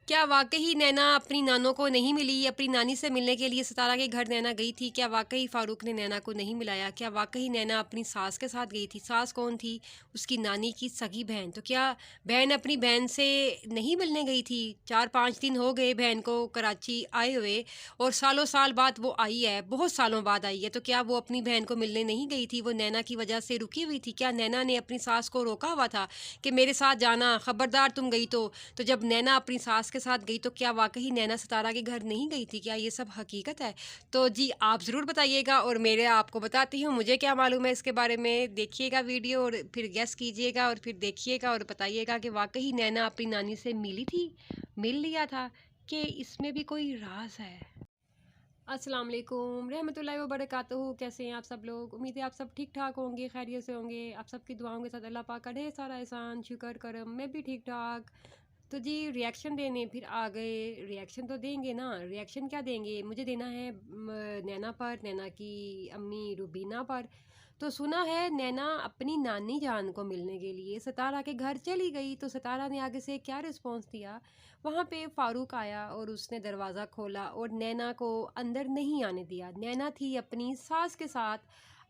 क्या वाक़ई नैना अपनी नानों को नहीं मिली? अपनी नानी से मिलने के लिए सितारा के घर नैना गई थी। क्या वाक़ई फ़ारूक ने नैना को नहीं मिलाया? क्या वाक़ई नैना अपनी सास के साथ गई थी? सास कौन थी? उसकी नानी की सगी बहन। तो क्या बहन अपनी बहन से नहीं मिलने गई थी? 4-5 दिन हो गए बहन को कराची आए हुए और सालों-साल बाद वो आई है, बहुत सालों बाद आई है। तो क्या वो अपनी बहन को मिलने नहीं गई थी? वो नैना की वजह से रुकी हुई थी? क्या नैना ने अपनी सास को रोका हुआ था कि मेरे साथ जाना, खबरदार तुम गई तो जब नैना अपनी सास के साथ गई तो क्या वाक़ई नैना सितारा के घर नहीं गई थी? क्या ये सब हकीकत है? तो जी आप ज़रूर बताइएगा और मेरे आपको बताती हूँ मुझे क्या मालूम है इसके बारे में। देखिएगा वीडियो और फिर गेस कीजिएगा और फिर देखिएगा और बताइएगा कि वाक़ई नैना अपनी नानी से मिली थी? मिल लिया था कि इसमें भी कोई राज़ है? अस्सलाम वालेकुम रहमतुल्लाहि व बरकातहू। कैसे हैं आप सब लोग? उम्मीद है आप सब ठीक ठाक होंगे, खैरियत से होंगे। आप सबकी दुआओं के साथ अल्लाह पाक का ढेर सारा एहसान शुक्र करम मैं भी ठीक ठाक। तो जी रिएक्शन देने फिर आ गए। रिएक्शन तो देंगे ना, रिएक्शन क्या देंगे, मुझे देना है नैना पर, नैना की अम्मी रुबीना पर। तो सुना है नैना अपनी नानी जान को मिलने के लिए सितारा के घर चली गई। तो सितारा ने आगे से क्या रिस्पॉन्स दिया? वहाँ पे फ़ारूक आया और उसने दरवाज़ा खोला और नैना को अंदर नहीं आने दिया। नैना थी अपनी सास के साथ,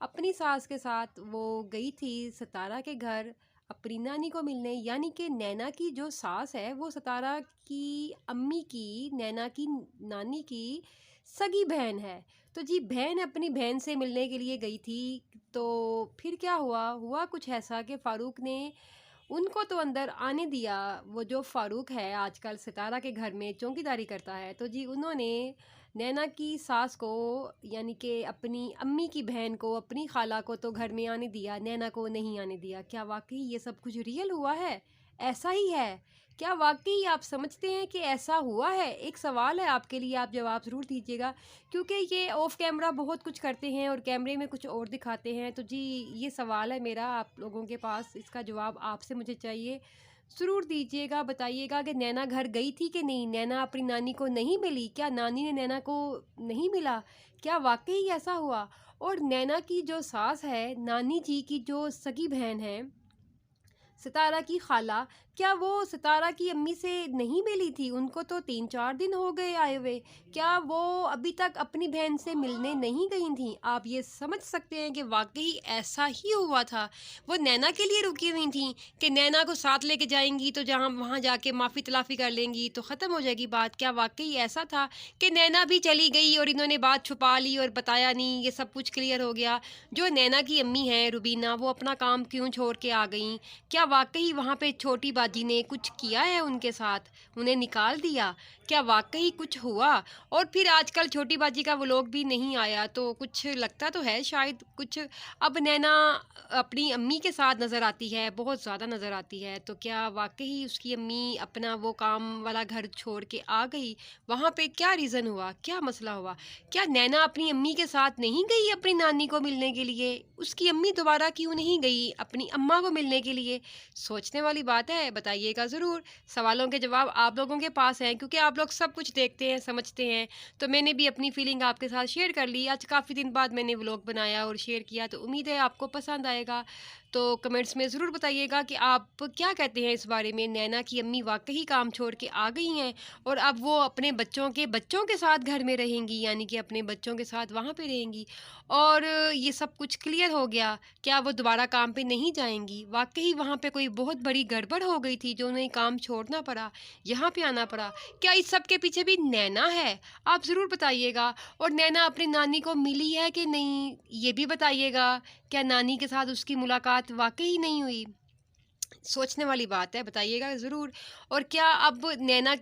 अपनी सास के साथ वो गई थी सितारा के घर अपनी नानी को मिलने। यानी कि नैना की जो सास है वो सितारा की अम्मी की, नैना की नानी की सगी बहन है। तो जी बहन अपनी बहन से मिलने के लिए गई थी। तो फिर क्या हुआ? हुआ कुछ ऐसा कि फ़ारूक ने उनको तो अंदर आने दिया। वो जो फ़ारूक है आजकल सितारा के घर में चौकीदारी करता है। तो जी उन्होंने नैना की सास को यानी कि अपनी अम्मी की बहन को, अपनी खाला को तो घर में आने दिया, नैना को नहीं आने दिया। क्या वाक़ई ये सब कुछ रियल हुआ है? ऐसा ही है? क्या वाक़ई आप समझते हैं कि ऐसा हुआ है? एक सवाल है आपके लिए, आप जवाब ज़रूर दीजिएगा क्योंकि ये ऑफ़ कैमरा बहुत कुछ करते हैं और कैमरे में कुछ और दिखाते हैं। तो जी ये सवाल है मेरा आप लोगों के पास, इसका जवाब आपसे मुझे चाहिए। ज़रूर दीजिएगा, बताइएगा कि नैना घर गई थी कि नहीं? नैना अपनी नानी को नहीं मिली? क्या नानी ने नैना को नहीं मिला? क्या वाक़ई ऐसा हुआ? और नैना की जो सास है, नानी जी की जो सगी बहन है, सितारा की खाला, क्या वो सितारा की अम्मी से नहीं मिली थी? उनको तो 3-4 दिन हो गए आए हुए। क्या वो अभी तक अपनी बहन से मिलने नहीं गई थीं? आप ये समझ सकते हैं कि वाक़ई ऐसा ही हुआ था। वो नैना के लिए रुकी हुई थीं कि नैना को साथ लेके जाएँगी तो जहाँ वहाँ जाके माफ़ी-तलाफ़ी कर लेंगी तो ख़त्म हो जाएगी बात। क्या वाक़ई ऐसा था कि नैना भी चली गई और इन्होंने बात छुपा ली और बताया नहीं, ये सब कुछ क्लियर हो गया? जो नैना की अम्मी हैं रुबीना, वो अपना काम क्यों छोड़ के आ गईं? क्या वाक़ई वहाँ पे छोटी बाजी ने कुछ किया है उनके साथ? उन्हें निकाल दिया? क्या वाक़ई कुछ हुआ? और फिर आजकल छोटी बाजी का व्लॉग भी नहीं आया, तो कुछ लगता तो है शायद कुछ अब नैना अपनी अम्मी के साथ नज़र आती है, बहुत ज़्यादा नज़र आती है। तो क्या वाक़ई उसकी अम्मी अपना वो काम वाला घर छोड़ के आ गई? वहाँ पे क्या रीज़न हुआ? क्या मसला हुआ? क्या नैना अपनी अम्मी के साथ नहीं गई अपनी नानी को मिलने के लिए? उसकी अम्मी दोबारा क्यों नहीं गई अपनी अम्मा को मिलने के लिए? सोचने वाली बात है, बताइएगा ज़रूर। सवालों के जवाब आप लोगों के पास हैं क्योंकि आप लोग सब कुछ देखते हैं, समझते हैं। तो मैंने भी अपनी फीलिंग आपके साथ शेयर कर ली। आज काफ़ी दिन बाद मैंने व्लॉग बनाया और शेयर किया, तो उम्मीद है आपको पसंद आएगा। तो कमेंट्स में ज़रूर बताइएगा कि आप क्या कहते हैं इस बारे में। नैना की अम्मी वाक़ई काम छोड़ के आ गई हैं और अब वो अपने बच्चों के साथ घर में रहेंगी, यानी कि अपने बच्चों के साथ वहाँ पे रहेंगी और ये सब कुछ क्लियर हो गया। क्या वो दोबारा काम पे नहीं जाएँगी? वाक़ई वहाँ पे कोई बहुत बड़ी गड़बड़ हो गई थी जो उन्हें काम छोड़ना पड़ा, यहाँ पे आना पड़ा। क्या इस सब के पीछे भी नैना है? आप ज़रूर बताइएगा। और नैना अपनी नानी को मिली है कि नहीं, ये भी बताइएगा। क्या नानी के साथ उसकी मुलाकात वाक़ई नहीं हुई? सोचने वाली बात है, बताइएगा ज़रूर। और क्या अब नैना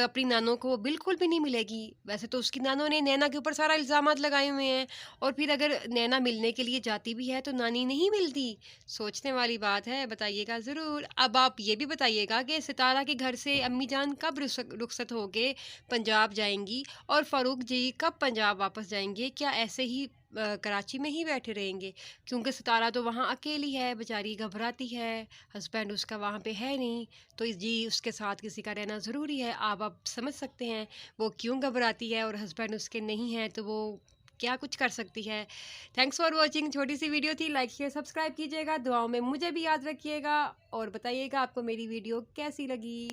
अपनी नानों को बिल्कुल भी नहीं मिलेगी? वैसे तो उसकी नानों ने नैना के ऊपर सारा इल्ज़ामात लगाए हुए हैं और फिर अगर नैना मिलने के लिए जाती भी है तो नानी नहीं मिलती। सोचने वाली बात है, बताइएगा ज़रूर। अब आप ये भी बताइएगा कि सितारा के घर से अम्मी जान कब रुखसत होके पंजाब जाएँगी और फ़ारूक जी कब पंजाब वापस जाएँगे? क्या ऐसे ही कराची में ही बैठे रहेंगे? क्योंकि सितारा तो वहाँ अकेली है, बेचारी घबराती है, हस्बैंड उसका वहाँ पे है नहीं, तो जी उसके साथ किसी का रहना ज़रूरी है। आप समझ सकते हैं वो क्यों घबराती है और हस्बैंड उसके नहीं हैं तो वो क्या कुछ कर सकती है। Thanks for watching. छोटी सी वीडियो थी, लाइक शेयर सब्सक्राइब कीजिएगा, दुआओं में मुझे भी याद रखिएगा और बताइएगा आपको मेरी वीडियो कैसी लगी।